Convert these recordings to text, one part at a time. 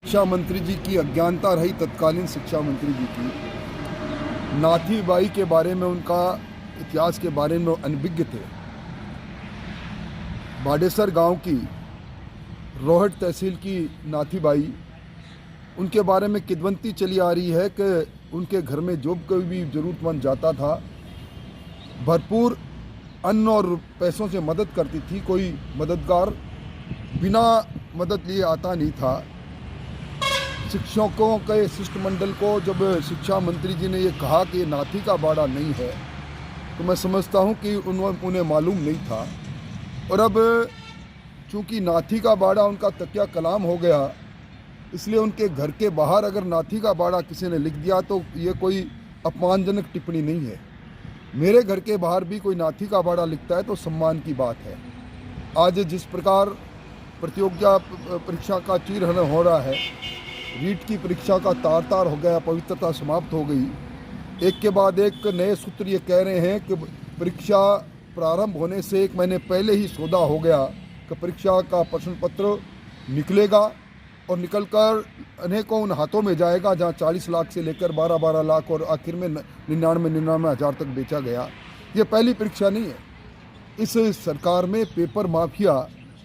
शिक्षा मंत्री जी की अज्ञानता रही, तत्कालीन शिक्षा मंत्री जी की। नाथीबाई के बारे में, उनका इतिहास के बारे में अनभिज्ञ थे। बाडेसर गांव की रोहट तहसील की नाथीबाई, उनके बारे में किदवंती चली आ रही है कि उनके घर में जो कोई भी ज़रूरतमंद जाता था, भरपूर अन्न और पैसों से मदद करती थी। कोई मददगार बिना मदद लिए आता नहीं था। शिक्षकों के शिष्टमंडल को जब शिक्षा मंत्री जी ने ये कहा कि ये नाथी का बाड़ा नहीं है, तो मैं समझता हूँ कि उन्हें मालूम नहीं था। और अब चूँकि नाथी का बाड़ा उनका तकिया कलाम हो गया, इसलिए उनके घर के बाहर अगर नाथी का बाड़ा किसी ने लिख दिया तो ये कोई अपमानजनक टिप्पणी नहीं है। मेरे घर के बाहर भी कोई नाथी का बाड़ा लिखता है तो सम्मान की बात है। आज जिस प्रकार प्रतियोगिता परीक्षा का चीरहरण हो रहा है, रीट की परीक्षा का तार तार हो गया, पवित्रता समाप्त हो गई। एक के बाद एक नए सूत्र ये कह रहे हैं कि परीक्षा प्रारंभ होने से 1 महीने पहले ही सौदा हो गया कि परीक्षा का प्रश्न पत्र निकलेगा और निकलकर अनेकों उन हाथों में जाएगा जहां 40 लाख से लेकर 12-12 लाख और आखिर में 99 हज़ार तक बेचा गया। ये पहली परीक्षा नहीं है। इस सरकार में पेपर माफिया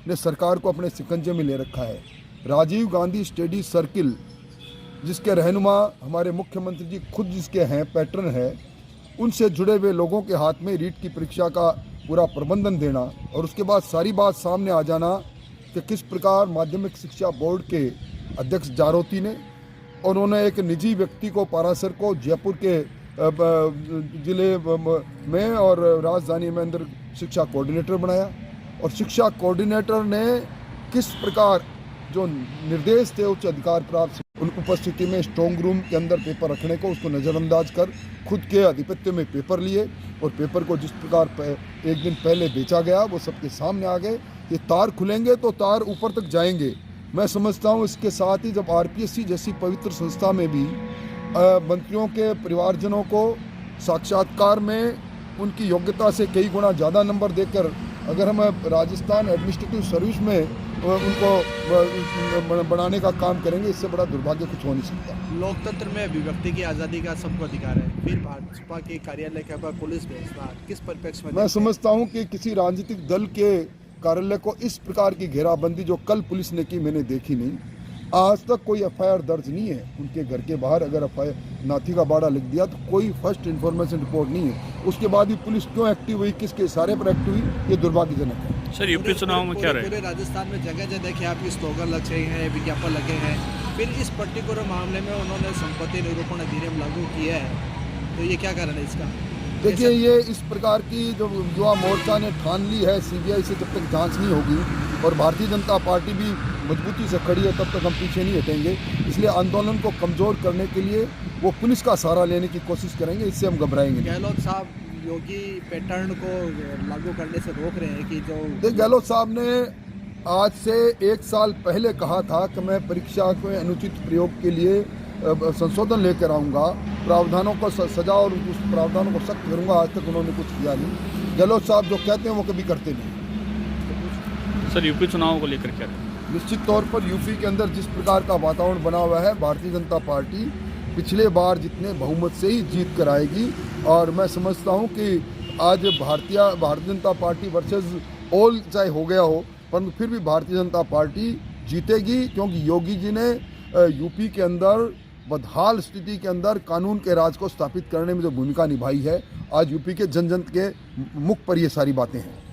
ने सरकार को अपने शिकंजे में ले रखा है। राजीव गांधी स्टडी सर्किल, जिसके रहनुमा हमारे मुख्यमंत्री जी खुद जिसके हैं, पैटर्न है, उनसे जुड़े हुए लोगों के हाथ में रीट की परीक्षा का पूरा प्रबंधन देना और उसके बाद सारी बात सामने आ जाना कि किस प्रकार माध्यमिक शिक्षा बोर्ड के अध्यक्ष जारोती ने, उन्होंने एक निजी व्यक्ति को, पारासर को, जयपुर के जिले में और राजधानी में अंदर शिक्षा कोऑर्डिनेटर बनाया। और शिक्षा कोऑर्डिनेटर ने किस प्रकार जो निर्देश थे उच्च अधिकार प्राप्त उन उपस्थिति में स्ट्रॉन्ग रूम के अंदर पेपर रखने को, उसको नज़रअंदाज कर खुद के आधिपत्य में पेपर लिए और पेपर को जिस प्रकार एक दिन पहले बेचा गया वो सबके सामने आ गए। ये तार खुलेंगे तो तार ऊपर तक जाएंगे। मैं समझता हूँ इसके साथ ही जब आरपीएससी जैसी पवित्र संस्था में भी मंत्रियों के परिवारजनों को साक्षात्कार में उनकी योग्यता से कई गुना ज़्यादा नंबर देकर, अगर हम राजस्थान एडमिनिस्ट्रेटिव सर्विस में उनको बनाने का काम करेंगे, इससे बड़ा दुर्भाग्य कुछ हो नहीं सकता। लोकतंत्र में अभिव्यक्ति की आज़ादी का सबको अधिकार है, फिर भाजपा के कार्यालय के ऊपर पुलिस भेजना किस परिप्रेक्ष्य में? मैं समझता हूँ कि किसी राजनीतिक दल के कार्यालय को इस प्रकार की घेराबंदी जो कल पुलिस ने की, मैंने देखी नहीं। आज तक कोई एफआईआर दर्ज नहीं है उनके घर के बाहर। अगर एफआईआर नाथी का बाड़ा लिख दिया तो कोई फर्स्ट इन्फॉर्मेशन रिपोर्ट नहीं है। उसके बाद भी पुलिस क्यों एक्टिव हुई, किसके इशारे पर एक्टिव हुई, ये दुर्भाग्यजनक है। सर, यूपी चुनाव में क्या रहे? पूरे राजस्थान में जगह जगह देखिए आपकी स्लोगन लगे हैं, विज्ञापन लगे हैं, फिर इस पर्टिकुलर मामले में उन्होंने संपत्ति निरूपण अधिनियम लागू किया है, तो ये क्या कारण है इसका? देखिए, ये इस प्रकार की जो युवा मोर्चा ने ठान ली है, सीबीआई से जब तक जांच नहीं होगी और भारतीय जनता पार्टी भी मजबूती से खड़ी है, तब तक हम पीछे नहीं हटेंगे। इसलिए आंदोलन को कमज़ोर करने के लिए वो पुलिस का सहारा लेने की कोशिश करेंगे, इससे हम घबराएंगे। गहलोत साहब योगी पैटर्न को लागू करने से रोक रहे हैं कि जो गहलोत साहब ने आज से 1 साल पहले कहा था कि मैं परीक्षा के अनुचित प्रयोग के लिए संशोधन लेकर आऊँगा, प्रावधानों को सजा और उस प्रावधानों को सख्त करूँगा। आज तक उन्होंने कुछ किया नहीं। गहलोत साहब जो कहते हैं वो कभी करते नहीं। सर, यूपी चुनाव को लेकर क्या रहे? निश्चित तौर पर यूपी के अंदर जिस प्रकार का वातावरण बना हुआ है, भारतीय जनता पार्टी पिछले बार जितने बहुमत से ही जीत कर आएगी। और मैं समझता हूं कि आज Bharatiya Janata party versus all चाहे हो गया हो, परंतु फिर भी भारतीय जनता पार्टी जीतेगी, क्योंकि योगी जी ने यूपी के अंदर बदहाल स्थिति के अंदर कानून के राज को स्थापित करने में जो भूमिका निभाई है, आज यूपी के जन जन के मुख पर ये सारी बातें हैं।